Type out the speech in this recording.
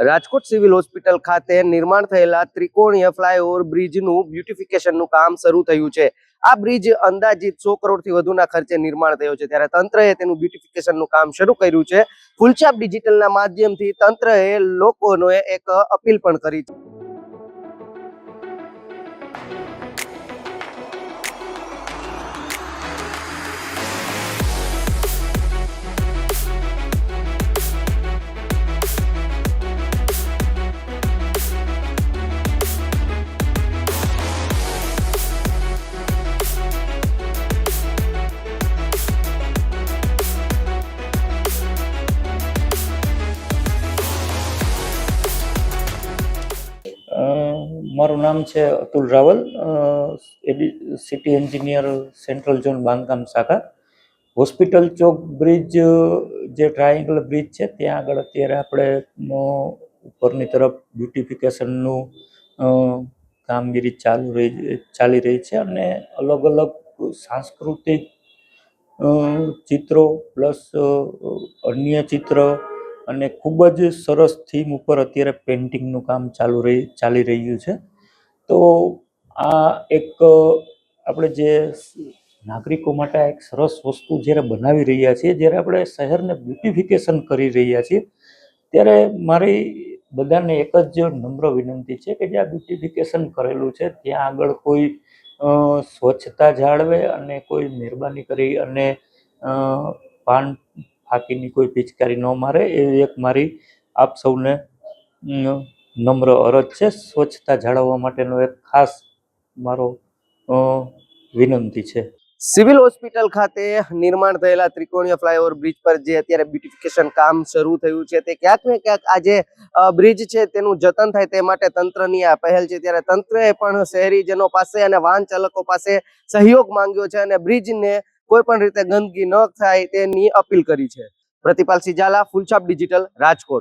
Rajkot civil hospital ખાતે નિર્માણ થયેલા ત્રિકોણીય ફ્લાયઓવર બ્રિજનું બ્યુટિફિકેશનનું કામ શરૂ થયું છે। આ બ્રિજ અંદાજિત 100 કરોડથી વધુના ખર્ચે નિર્માણ થયો છે, ત્યારે તંત્રએ તેનું બ્યુટિફિકેશનનું કામ શરૂ કર્યું છે। ફૂલછાપ ડિજિટલના માધ્યમથી તંત્રએ લોકોને એક અપીલ પણ કરી છે। મારું નામ છે Atul Raval, city engineer, central zone બાંધકામ શાખા। હોસ્પિટલ ચોક બ્રિજ જે ટ્રાયેંગલ બ્રિજ છે ત્યાં આગળ અત્યારે આપણે ઉપરની તરફ બ્યુટિફિકેશનનું કામગીરી ચાલી રહી છે અને અલગ અલગ સાંસ્કૃતિક ચિત્રો પ્લસ અન્ય ચિત્ર અને ખૂબ જ સરસ થીમ ઉપર અત્યારે પેઇન્ટિંગનું કામ ચાલી રહ્યું છે। તો આ એક આપણે જે નાગરિકો માટે એક સરસ વસ્તુ જ્યારે બનાવી રહ્યા છીએ, જ્યારે આપણે શહેરને બ્યુટિફિકેશન કરી રહ્યા છીએ, ત્યારે મારી બધાને એક જ નમ્ર વિનંતી છે કે જ્યાં બ્યુટિફિકેશન કરેલું છે ત્યાં આગળ કોઈ સ્વચ્છતા જાળવે અને કોઈ મહેરબાની કરી અને પાન ફાંકીની કોઈ પિચકારી ન મારે, એવી એક મારી આપ સૌને નમ્ર અરજ છે। સ્વચ્છતા જાળવવા માટેનો એક ખાસ મારો વિનંતી છે। સિવિલ હોસ્પિટલ ખાતે નિર્માણ થયેલા ત્રિકોણીય ફ્લાયઓવર બ્રિજ પર જે અત્યારે બ્યુટિફિકેશન કામ શરૂ થયું છે, તે ક્યાંક ને ક્યાંક આ જે બ્રિજ છે તેનું જતન થાય તે માટે તંત્રની આ પહેલ છે। ત્યારે તંત્રએ પણ શહેરીજનો પાસે અને વાહન ચાલકો પાસે સહયોગ માંગ્યો છે અને બ્રિજને કોઈ પણ રીતે ગંદકી ન થાય તેની અપીલ કરી છે। પ્રતિપાલ સિજાલા, ફૂલછાપ ડિજિટલ, રાજકોટ।